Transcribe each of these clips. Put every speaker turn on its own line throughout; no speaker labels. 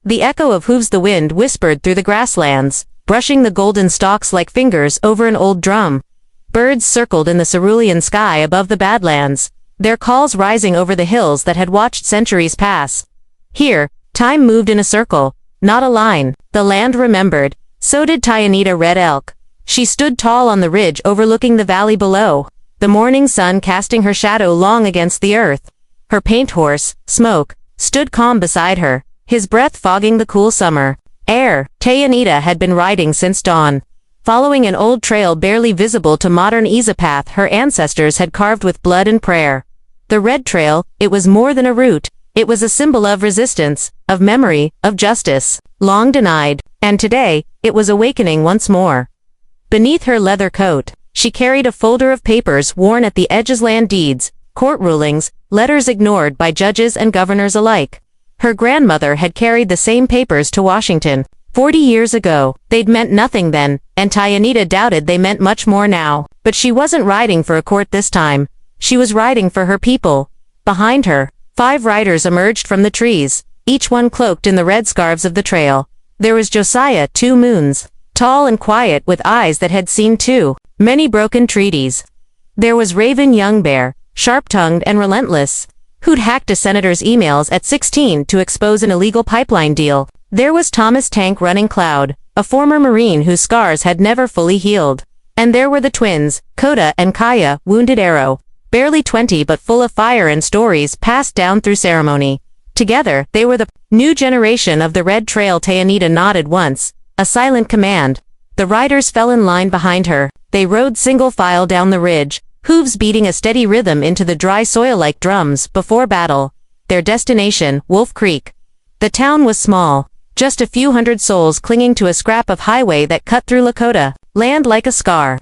The echo of hooves, the wind whispered through the grasslands, brushing the golden stalks like fingers over an old drum. Birds circled in the cerulean sky above the Badlands, their calls rising over the hills that had watched centuries pass. Here, time moved in a circle, not a line. The land remembered. So did Tyanita Red Elk. She stood tall on the ridge overlooking the valley below, the morning sun casting her shadow long against the earth. Her paint horse, Smoke, stood calm beside her, his breath fogging the cool summer air. Tyanita had been riding since dawn, following an old trail barely visible to modern ease, a path her ancestors had carved with blood and prayer. The Red Trail, it was more than a route. It was a symbol of resistance, of memory, of justice, long denied, and today, it was awakening once more. Beneath her leather coat, she carried a folder of papers worn at the edges: land deeds, court rulings, letters ignored by judges and governors alike. Her grandmother had carried the same papers to Washington 40 years ago. They'd meant nothing then, and Tyanita doubted they meant much more now. But she wasn't riding for a court this time. She was riding for her people. Behind her, 5 riders emerged from the trees, each one cloaked in the red scarves of the trail. There was Josiah 2 Moons, tall and quiet with eyes that had seen too many broken treaties. There was Raven Young Bear, sharp-tongued and relentless, who'd hacked a senator's emails at 16 to expose an illegal pipeline deal. There was Thomas Tank Running Cloud, a former Marine whose scars had never fully healed. And there were the twins, Coda and Kaya, Wounded Arrow, barely 20 but full of fire and stories passed down through ceremony. Together, they were the new generation of the Red Trail. Tyanita nodded once, a silent command. The riders fell in line behind her. They rode single file down the ridge, hooves beating a steady rhythm into the dry soil like drums before battle. Their destination, Wolf Creek. The town was small, just a few hundred souls clinging to a scrap of highway that cut through Lakota land like a scar.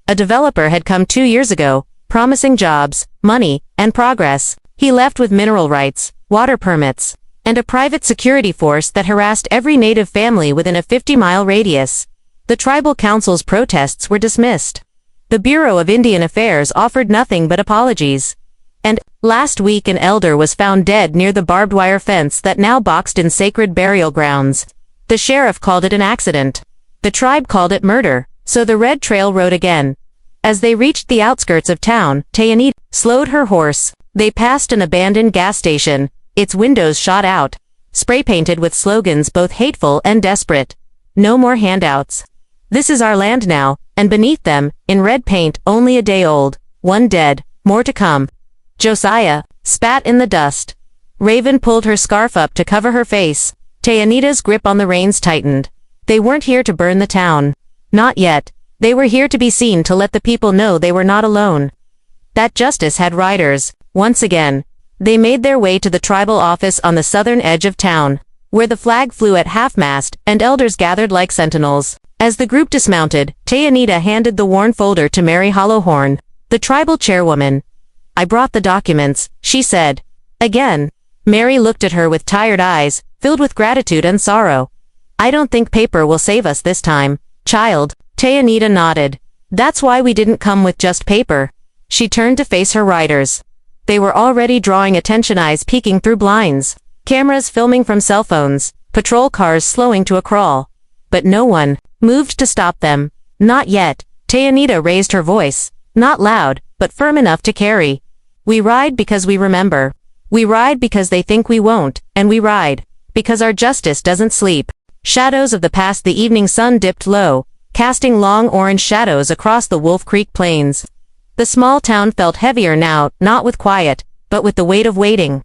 A developer had come 2 years ago, promising jobs, money, and progress. He left with mineral rights, water permits, and a private security force that harassed every native family within a 50-mile radius. The tribal council's protests were dismissed. The Bureau of Indian Affairs offered nothing but apologies. And, last week, an elder was found dead near the barbed wire fence that now boxed in sacred burial grounds. The sheriff called it an accident. The tribe called it murder, so the Red Trail rode again. As they reached the outskirts of town, Tyanita slowed her horse. They passed an abandoned gas station, its windows shot out, spray-painted with slogans both hateful and desperate. No more handouts. This is our land now, and beneath them, in red paint, only a day old, 1 dead, more to come. Josiah spat in the dust. Raven pulled her scarf up to cover her face. Tyanita's grip on the reins tightened. They weren't here to burn the town. Not yet. They were here to be seen, to let the people know they were not alone. That justice had riders. Once again, they made their way to the tribal office on the southern edge of town, where the flag flew at half-mast and elders gathered like sentinels. As the group dismounted, Tyanita handed the worn folder to Mary Hollowhorn, the tribal chairwoman. "I brought the documents," she said. Again, Mary looked at her with tired eyes, filled with gratitude and sorrow. "I don't think paper will save us this time, child." Tyanita nodded. "That's why we didn't come with just paper." She turned to face her riders. They were already drawing attention, eyes peeking through blinds, cameras filming from cell phones, patrol cars slowing to a crawl. But no one moved to stop them. Not yet. Tyanita raised her voice, not loud, but firm enough to carry. "We ride because we remember. We ride because they think we won't, and we ride because our justice doesn't sleep." Shadows of the past. The evening sun dipped low, casting long orange shadows across the Wolf Creek plains. The small town felt heavier now, not with quiet, but with the weight of waiting.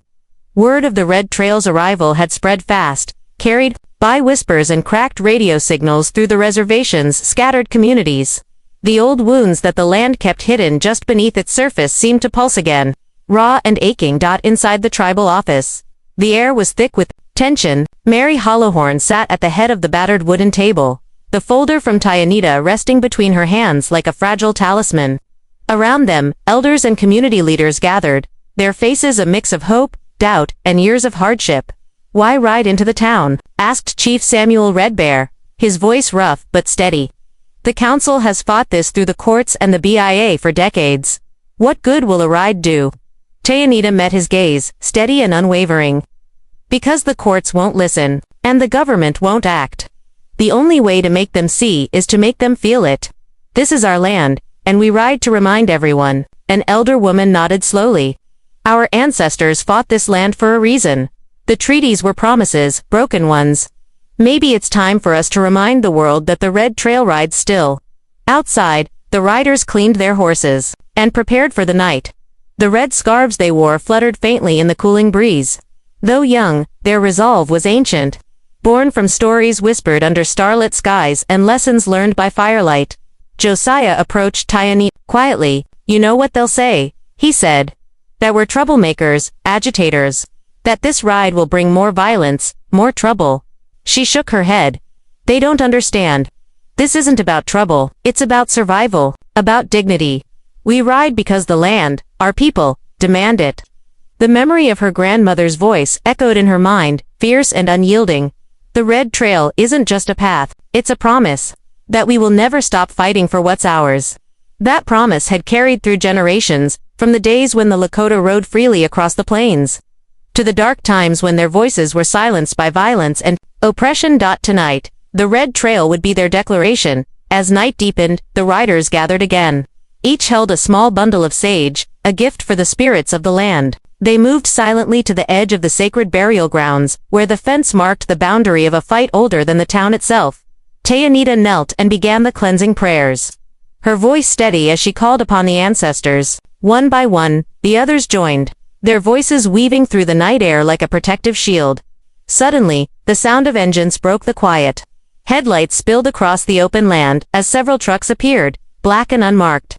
Word of the Red Trail's arrival had spread fast, carried by whispers and cracked radio signals through the reservation's scattered communities. The old wounds that the land kept hidden just beneath its surface seemed to pulse again, raw and aching. Inside the tribal office, the air was thick with tension. Mary Hollowhorn sat at the head of the battered wooden table, the folder from Tyanita resting between her hands like a fragile talisman. Around them, elders and community leaders gathered, their faces a mix of hope, doubt, and years of hardship. "Why ride into the town?" asked Chief Samuel Red Bear, his voice rough but steady. "The council has fought this through the courts and the BIA for decades. What good will a ride do?" Tyanita met his gaze, steady and unwavering. "Because the courts won't listen. And the government won't act. The only way to make them see is to make them feel it. This is our land, and we ride to remind everyone. An elder woman nodded slowly. Our ancestors fought this land for a reason. The treaties were promises, broken ones. Maybe it's time for us to remind the world that the red trail rides still. Outside, the riders cleaned their horses and prepared for the night. The red scarves they wore fluttered faintly in the cooling breeze. Though young, their resolve was ancient, born from stories whispered under starlit skies and lessons learned by firelight. Josiah approached Tyanita quietly. You know what they'll say, he said. That we're troublemakers, agitators. That this ride will bring more violence, more trouble. She shook her head. They don't understand. This isn't about trouble, it's about survival, about dignity. We ride because the land, our people, demand it. The memory of her grandmother's voice echoed in her mind, fierce and unyielding. The red trail isn't just a path, it's a promise. That we will never stop fighting for what's ours. That promise had carried through generations, from the days when the Lakota rode freely across the plains, to the dark times when their voices were silenced by violence and oppression. Tonight, the red trail would be their declaration. As night deepened, the riders gathered again. Each held a small bundle of sage, a gift for the spirits of the land. They moved silently to the edge of the sacred burial grounds, where the fence marked the boundary of a fight older than the town itself. Tyanita knelt and began the cleansing prayers. Her voice steady as she called upon the ancestors. One by one, the others joined, their voices weaving through the night air like a protective shield. Suddenly, the sound of engines broke the quiet. Headlights spilled across the open land as several trucks appeared, black and unmarked.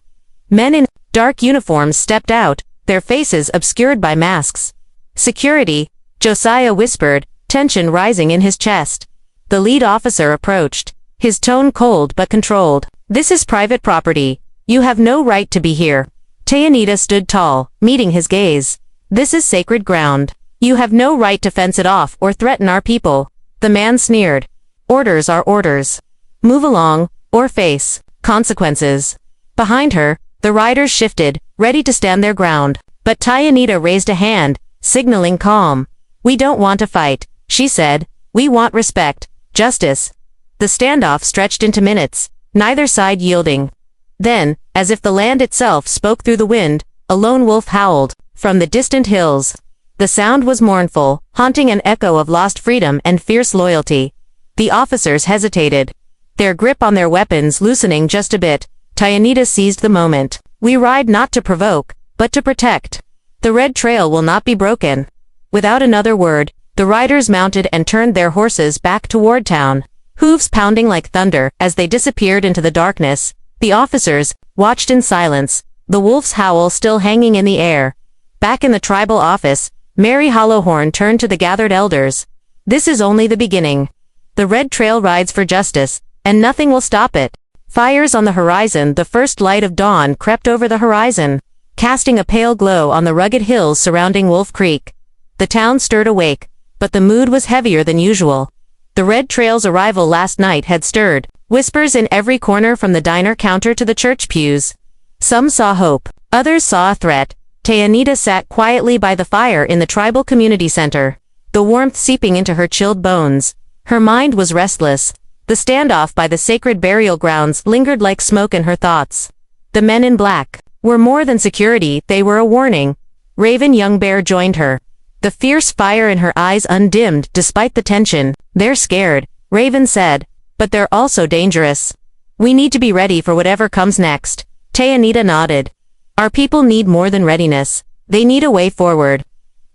Men in dark uniforms stepped out, their faces obscured by masks. Security, Josiah whispered, tension rising in his chest. The lead officer approached, his tone cold but controlled. This is private property. You have no right to be here. Tyanita stood tall, meeting his gaze. This is sacred ground. You have no right to fence it off or threaten our people. The man sneered. Orders are orders. Move along, or face consequences. Behind her, the riders shifted, ready to stand their ground. But Tyanita raised a hand, signaling calm. We don't want to fight, she said. We want respect, justice. The standoff stretched into minutes, neither side yielding. Then, as if the land itself spoke through the wind, a lone wolf howled, from the distant hills. The sound was mournful, haunting an echo of lost freedom and fierce loyalty. The officers hesitated, their grip on their weapons loosening just a bit. Tyanita seized the moment. We ride not to provoke, but to protect. The red trail will not be broken. Without another word, the riders mounted and turned their horses back toward town, hooves pounding like thunder as they disappeared into the darkness. The officers watched in silence, the wolf's howl still hanging in the air. Back in the tribal office, Mary Hollowhorn turned to the gathered elders. This is only the beginning. The red trail rides for justice, and nothing will stop it. Fires on the horizon. The first light of dawn crept over the horizon, casting a pale glow on the rugged hills surrounding Wolf Creek. The town stirred awake, but the mood was heavier than usual. The red trail's arrival last night had stirred whispers in every corner, from the diner counter to the church pews. Some saw hope, others saw a threat. Tyanita sat quietly by the fire in the tribal community center, the warmth seeping into her chilled bones. Her mind was restless. The standoff by the sacred burial grounds lingered like smoke in her thoughts. The men in black were more than security, they were a warning. Raven Youngbear joined her, the fierce fire in her eyes undimmed despite the tension. They're scared, Raven said, but they're also dangerous. We need to be ready for whatever comes next. Tyanita nodded. Our people need more than readiness. They need a way forward.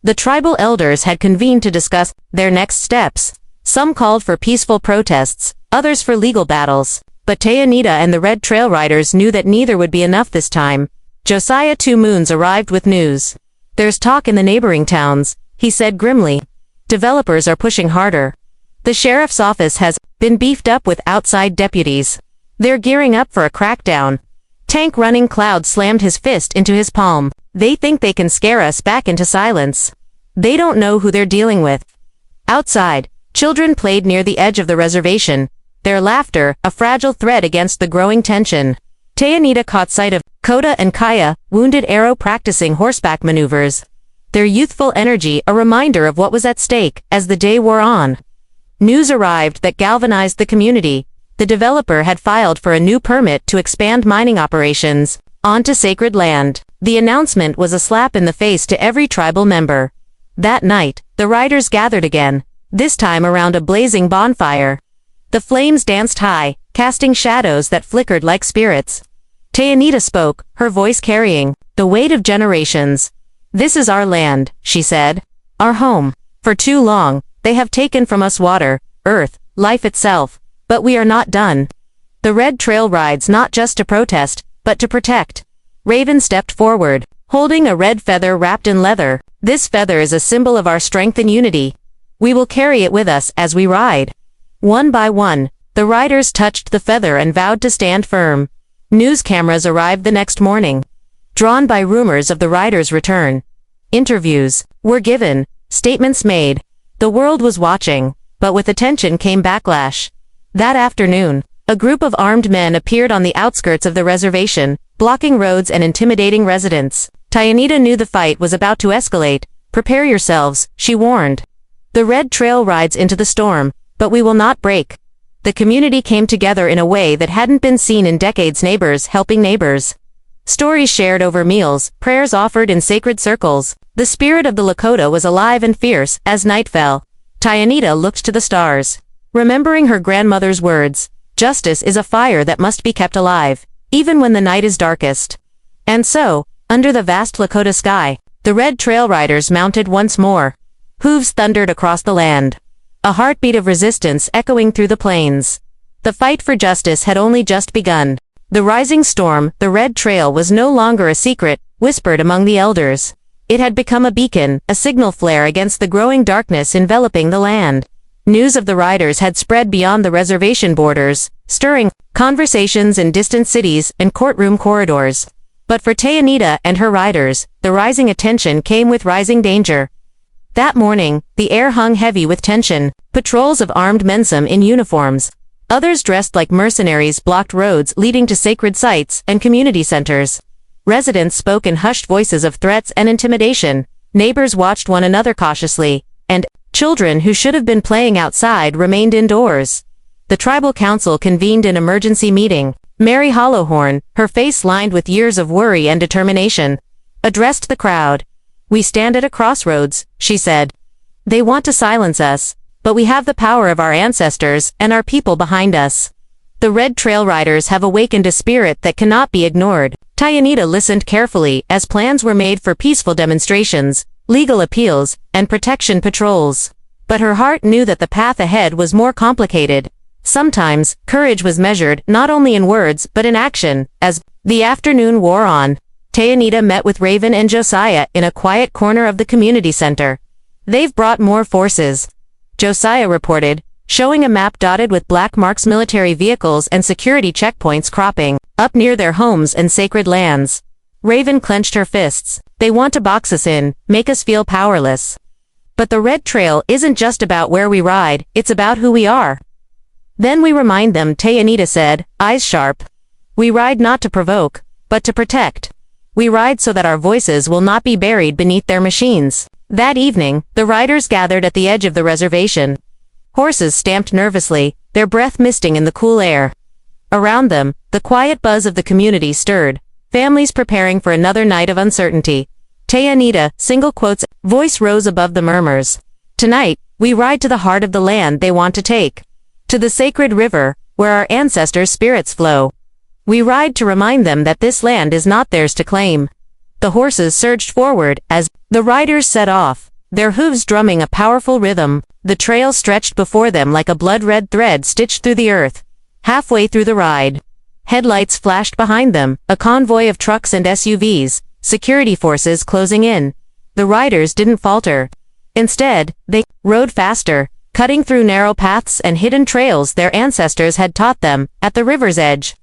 The tribal elders had convened to discuss their next steps. Some called for peaceful protests, others for legal battles. But Tyanita and the Red Trail Riders knew that neither would be enough this time. Josiah Two Moons arrived with news. There's talk in the neighboring towns, he said grimly. Developers are pushing harder. The sheriff's office has been beefed up with outside deputies. They're gearing up for a crackdown. Tank Running Cloud slammed his fist into his palm. They think they can scare us back into silence. They don't know who they're dealing with. Outside, children played near the edge of the reservation, their laughter a fragile thread against the growing tension. Tyanita caught sight of Coda and Kaya, wounded arrow practicing horseback maneuvers. Their youthful energy a reminder of what was at stake as the day wore on. News arrived that galvanized the community. The developer had filed for a new permit to expand mining operations onto sacred land. The announcement was a slap in the face to every tribal member. That night, the riders gathered again, this time around a blazing bonfire. The flames danced high, casting shadows that flickered like spirits. Tayanita spoke, her voice carrying the weight of generations. "This is our land," she said. "Our home. For too long, they have taken from us water, earth, life itself. But we are not done. The Red Trail rides not just to protest, but to protect." Raven stepped forward, holding a red feather wrapped in leather. "This feather is a symbol of our strength and unity. We will carry it with us as we ride." One by one, the riders touched the feather and vowed to stand firm. News cameras arrived the next morning, drawn by rumors of the riders' return. Interviews were given, statements made. The world was watching, but with attention came backlash. That afternoon, a group of armed men appeared on the outskirts of the reservation, blocking roads and intimidating residents. Tayanita knew the fight was about to escalate. "Prepare yourselves," she warned. "The Red Trail rides into the storm, but we will not break." The community came together in a way that hadn't been seen in decades, neighbors helping neighbors. Stories shared over meals, prayers offered in sacred circles. The spirit of the Lakota was alive and fierce as night fell. Tayanita looked to the stars, remembering her grandmother's words, "Justice is a fire that must be kept alive, even when the night is darkest." And so, under the vast Lakota sky, the Red Trail riders mounted once more. Hooves thundered across the land, a heartbeat of resistance echoing through the plains. The fight for justice had only just begun. The rising storm, the Red Trail, was no longer a secret, whispered among the elders. It had become a beacon, a signal flare against the growing darkness enveloping the land. News of the riders had spread beyond the reservation borders, stirring conversations in distant cities and courtroom corridors. But for Tayanita and her riders, the rising attention came with rising danger. That morning, the air hung heavy with tension. Patrols of armed men, some in uniforms, others dressed like mercenaries, blocked roads leading to sacred sites and community centers. Residents spoke in hushed voices of threats and intimidation. Neighbors watched one another cautiously, and children who should have been playing outside remained indoors. The tribal council convened an emergency meeting. Mary Hollowhorn, her face lined with years of worry and determination, addressed the crowd. "We stand at a crossroads," she said. "They want to silence us, but we have the power of our ancestors and our people behind us. The Red Trail riders have awakened a spirit that cannot be ignored." Tayanita listened carefully as plans were made for peaceful demonstrations, legal appeals, and protection patrols. But her heart knew that the path ahead was more complicated. Sometimes, courage was measured not only in words but in action. As the afternoon wore on, Tayanita met with Raven and Josiah in a quiet corner of the community center. "They've brought more forces," Josiah reported, showing a map dotted with black marks, military vehicles and security checkpoints cropping up near their homes and sacred lands. Raven clenched her fists. "They want to box us in, make us feel powerless. But the Red Trail isn't just about where we ride, it's about who we are." "Then we remind them," Tayanita said, eyes sharp. "We ride not to provoke, but to protect. We ride so that our voices will not be buried beneath their machines." That evening, the riders gathered at the edge of the reservation. Horses stamped nervously, their breath misting in the cool air. Around them, the quiet buzz of the community stirred, families preparing for another night of uncertainty. Tayanita, single quotes, voice rose above the murmurs. "Tonight, we ride to the heart of the land they want to take. To the sacred river, where our ancestors' spirits flow. We ride to remind them that this land is not theirs to claim." The horses surged forward as the riders set off, their hooves drumming a powerful rhythm. The trail stretched before them like a blood-red thread stitched through the earth. Halfway through the ride, headlights flashed behind them, a convoy of trucks and SUVs, security forces closing in. The riders didn't falter. Instead, they rode faster, cutting through narrow paths and hidden trails their ancestors had taught them, at the river's edge.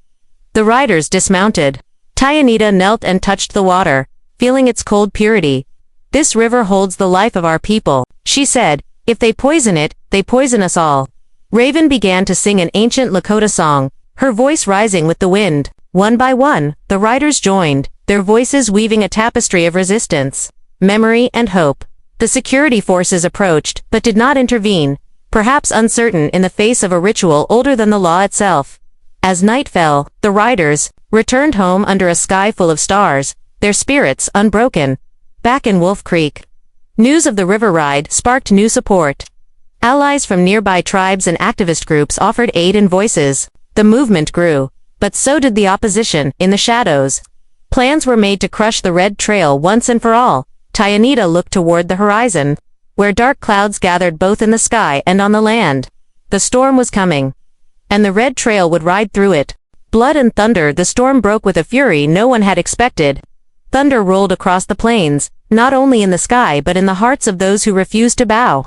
The riders dismounted. Tayanita knelt and touched the water, feeling its cold purity. "This river holds the life of our people," she said. "If they poison it, they poison us all." Raven began to sing an ancient Lakota song, her voice rising with the wind. One by one, the riders joined, their voices weaving a tapestry of resistance, memory, and hope. The security forces approached, but did not intervene. perhaps uncertain in the face of a ritual older than the law itself. As night fell, the riders returned home under a sky full of stars, their spirits unbroken. Back in Wolf Creek, news of the river ride sparked new support. Allies from nearby tribes and activist groups offered aid and voices. The movement grew, but so did the opposition. In the shadows, plans were made to crush the Red Trail once and for all. Tyanita looked toward the horizon, where dark clouds gathered both in the sky and on the land. The storm was coming, and the Red Trail would ride through it. Blood and thunder. The storm broke with a fury no one had expected. Thunder rolled across the plains, not only in the sky but in the hearts of those who refused to bow.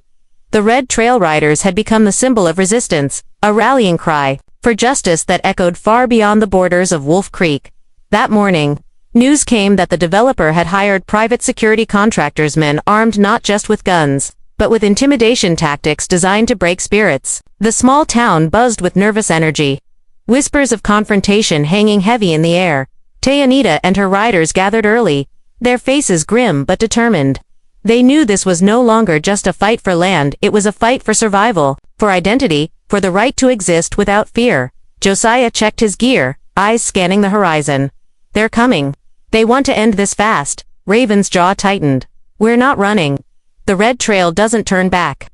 The Red Trail Riders had become the symbol of resistance, a rallying cry for justice that echoed far beyond the borders of Wolf Creek. That morning, news came that the developer had hired private security contractors, men armed not just with guns, but with intimidation tactics designed to break spirits. The small town buzzed with nervous energy, whispers of confrontation hanging heavy in the air. Tyanita and her riders gathered early, their faces grim but determined. They knew this was no longer just a fight for land, it was a fight for survival, for identity, for the right to exist without fear. Josiah checked his gear, eyes scanning the horizon. They're coming. They want to end this fast. Raven's jaw tightened. We're not running. The Red Trail doesn't turn back.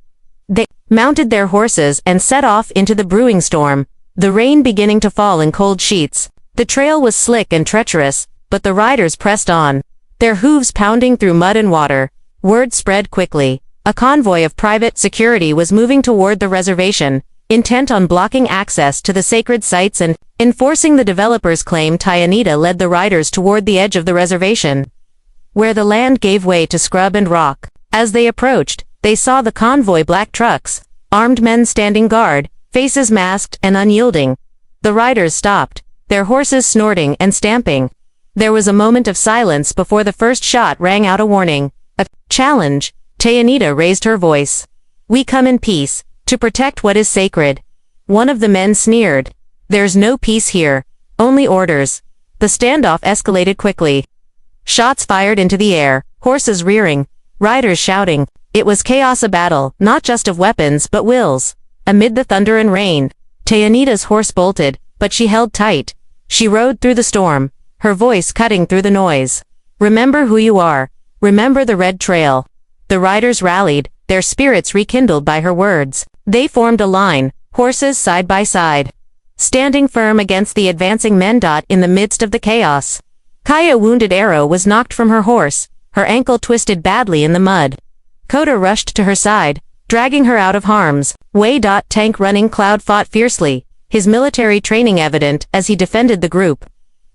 They mounted their horses and set off into the brewing storm, the rain beginning to fall in cold sheets. The trail was slick and treacherous, but the riders pressed on, their hooves pounding through mud and water. Word spread quickly. A convoy of private security was moving toward the reservation, intent on blocking access to the sacred sites and enforcing the developer's claim. Tyanita led the riders toward the edge of the reservation, where the land gave way to scrub and rock. As they approached, they saw the convoy black trucks, armed men standing guard, faces masked and unyielding. The riders stopped, their horses snorting and stamping. There was a moment of silence before the first shot rang out, a warning, a challenge. Tyanita raised her voice. We come in peace, to protect what is sacred. One of the men sneered. There's no peace here, only orders. The standoff escalated quickly. Shots fired into the air, horses rearing, riders shouting. It was chaos, a battle, not just of weapons but wills. Amid the thunder and rain, Tyanita's horse bolted, but she held tight. She rode through the storm, her voice cutting through the noise. Remember who you are. Remember the Red Trail. The riders rallied, their spirits rekindled by her words. They formed a line, horses side by side, standing firm against the advancing men. In the midst of the chaos, Kaya's wounded arrow was knocked from her horse, her ankle twisted badly in the mud. Coda rushed to her side, dragging her out of harm's way. Tank running Cloud fought fiercely, his military training evident as he defended the group.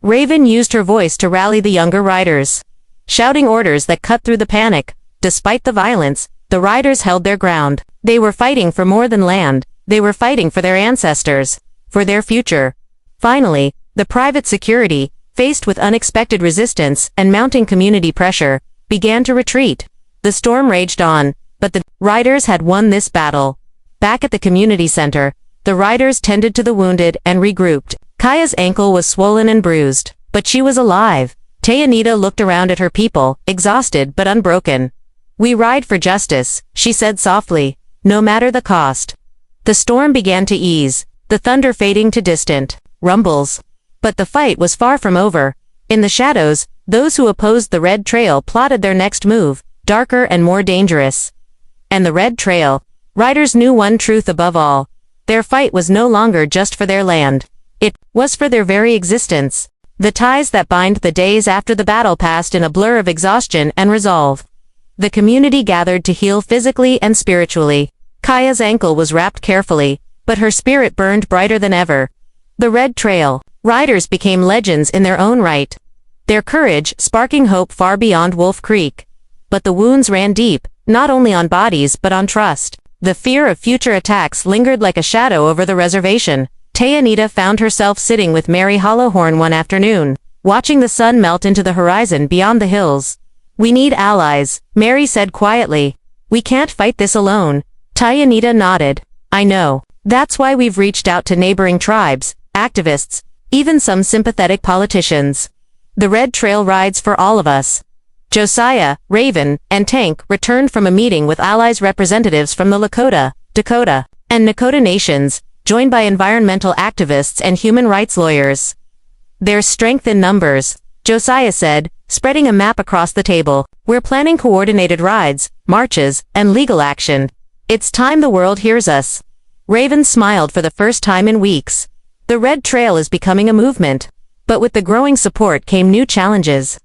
Raven used her voice to rally the younger riders, shouting orders that cut through the panic. Despite the violence, the riders held their ground. They were fighting for more than land, they were fighting for their ancestors, for their future. Finally, the private security, faced with unexpected resistance and mounting community pressure, began to retreat. The storm raged on, but the riders had won this battle. Back at the community center, the riders tended to the wounded and regrouped. Kaya's ankle was swollen and bruised, but she was alive. Tyanita looked around at her people, exhausted but unbroken. We ride for justice, she said softly, no matter the cost. The storm began to ease, the thunder fading to distant rumbles. But the fight was far from over. In the shadows, those who opposed the Red Trail plotted their next move, darker and more dangerous. And the Red Trail riders knew one truth above all. Their fight was no longer just for their land. It was for their very existence. The ties that bind the days after the battle passed in a blur of exhaustion and resolve. The community gathered to heal physically and spiritually. Kaya's ankle was wrapped carefully, but her spirit burned brighter than ever. The Red Trail riders became legends in their own right, their courage sparking hope far beyond Wolf Creek. But the wounds ran deep, not only on bodies but on trust. The fear of future attacks lingered like a shadow over the reservation. Tyanita found herself sitting with Mary Hollowhorn one afternoon, watching the sun melt into the horizon beyond the hills. We need allies, Mary said quietly. We can't fight this alone. Tyanita nodded. I know. That's why we've reached out to neighboring tribes, activists, even some sympathetic politicians. The Red Trail rides for all of us. Josiah, Raven, and Tank returned from a meeting with allies, representatives from the Lakota, Dakota, and Nakota nations, joined by environmental activists and human rights lawyers. There's strength in numbers, Josiah said, spreading a map across the table. We're planning coordinated rides, marches, and legal action. It's time the world hears us. Raven smiled for the first time in weeks. The Red Trail is becoming a movement. But with the growing support came new challenges.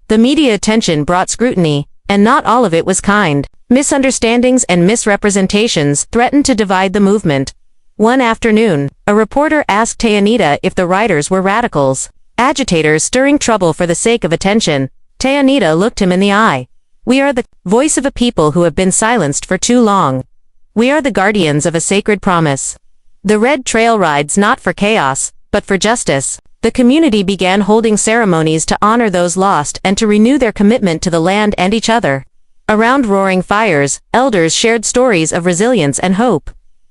The media attention brought scrutiny, and not all of it was kind. Misunderstandings and misrepresentations threatened to divide the movement. One afternoon, a reporter asked Tayanita if the riders were radicals, agitators stirring trouble for the sake of attention. Tayanita looked him in the eye. We are the voice of a people who have been silenced for too long. We are the guardians of a sacred promise. The Red Trail rides not for chaos, but for justice. The community began holding ceremonies to honor those lost and to renew their commitment to the land and each other. Around roaring fires, elders shared stories of resilience and hope.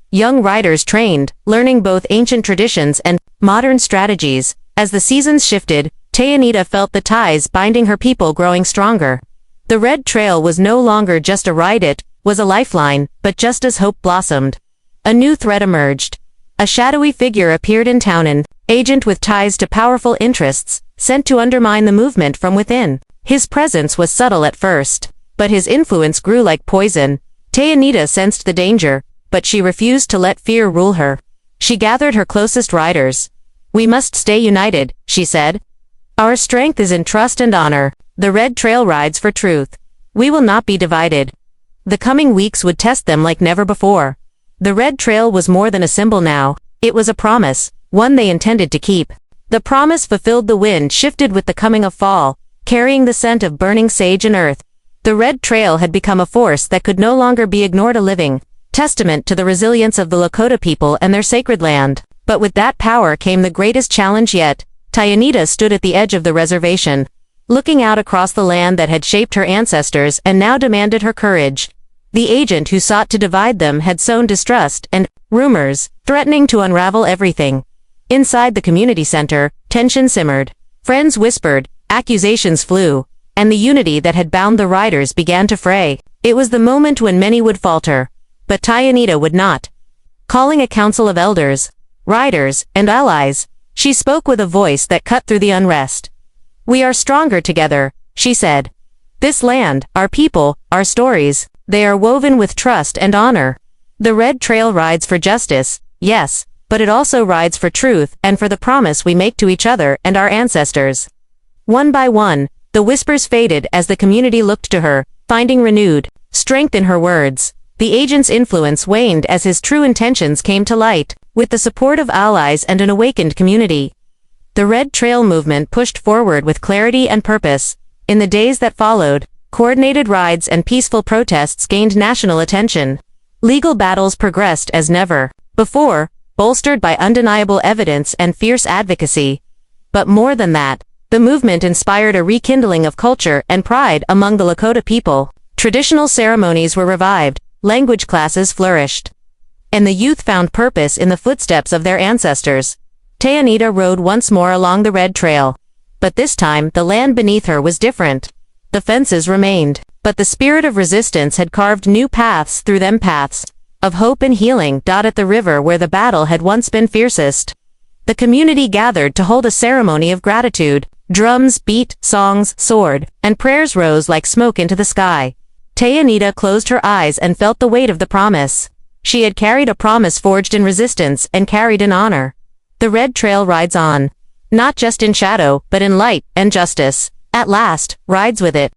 Young riders trained, learning both ancient traditions and modern strategies. As the seasons shifted, Tayanita felt the ties binding her people growing stronger. The Red Trail was no longer just a ride, it was a lifeline, but just as hope blossomed, a new threat emerged. A shadowy figure appeared in town, an agent with ties to powerful interests, sent to undermine the movement from within. His presence was subtle at first, but his influence grew like poison. Tayanita sensed the danger, but she refused to let fear rule her. She gathered her closest riders. We must stay united, she said. Our strength is in trust and honor. The Red Trail rides for truth. We will not be divided. The coming weeks would test them like never before. The Red Trail was more than a symbol now. It was a promise, one they intended to keep. The promise fulfilled. The wind shifted with the coming of fall, carrying the scent of burning sage and earth. The Red Trail had become a force that could no longer be ignored, a living testament to the resilience of the Lakota people and their sacred land. But with that power came the greatest challenge yet. Tayanita stood at the edge of the reservation, looking out across the land that had shaped her ancestors and now demanded her courage. The agent who sought to divide them had sown distrust and rumors, threatening to unravel everything. Inside the community center, tension simmered. Friends whispered, accusations flew, and the unity that had bound the riders began to fray. It was the moment when many would falter, but Tayanita would not. Calling a council of elders, riders, and allies, she spoke with a voice that cut through the unrest. We are stronger together, she said. This land, our people, our stories, they are woven with trust and honor. The Red Trail rides for justice, yes, but it also rides for truth and for the promise we make to each other and our ancestors. One by one, the whispers faded as the community looked to her, finding renewed strength in her words. The agent's influence waned as his true intentions came to light. With the support of allies and an awakened community, the Red Trail movement pushed forward with clarity and purpose. In the days that followed, coordinated rides and peaceful protests gained national attention. Legal battles progressed as never before, bolstered by undeniable evidence and fierce advocacy. But more than that, the movement inspired a rekindling of culture and pride among the Lakota people. Traditional ceremonies were revived, language classes flourished, and the youth found purpose in the footsteps of their ancestors. Tayanita rode once more along the Red Trail. But this time, the land beneath her was different. The fences remained, but the spirit of resistance had carved new paths through them, paths of hope and healing. At the river where the battle had once been fiercest, the community gathered to hold a ceremony of gratitude. Drums beat, songs soared, and prayers rose like smoke into the sky. Tayanita closed her eyes and felt the weight of the promise. She had carried a promise forged in resistance and carried in honor. The Red Trail rides on. Not just in shadow, but in light and justice. At last, rides with it.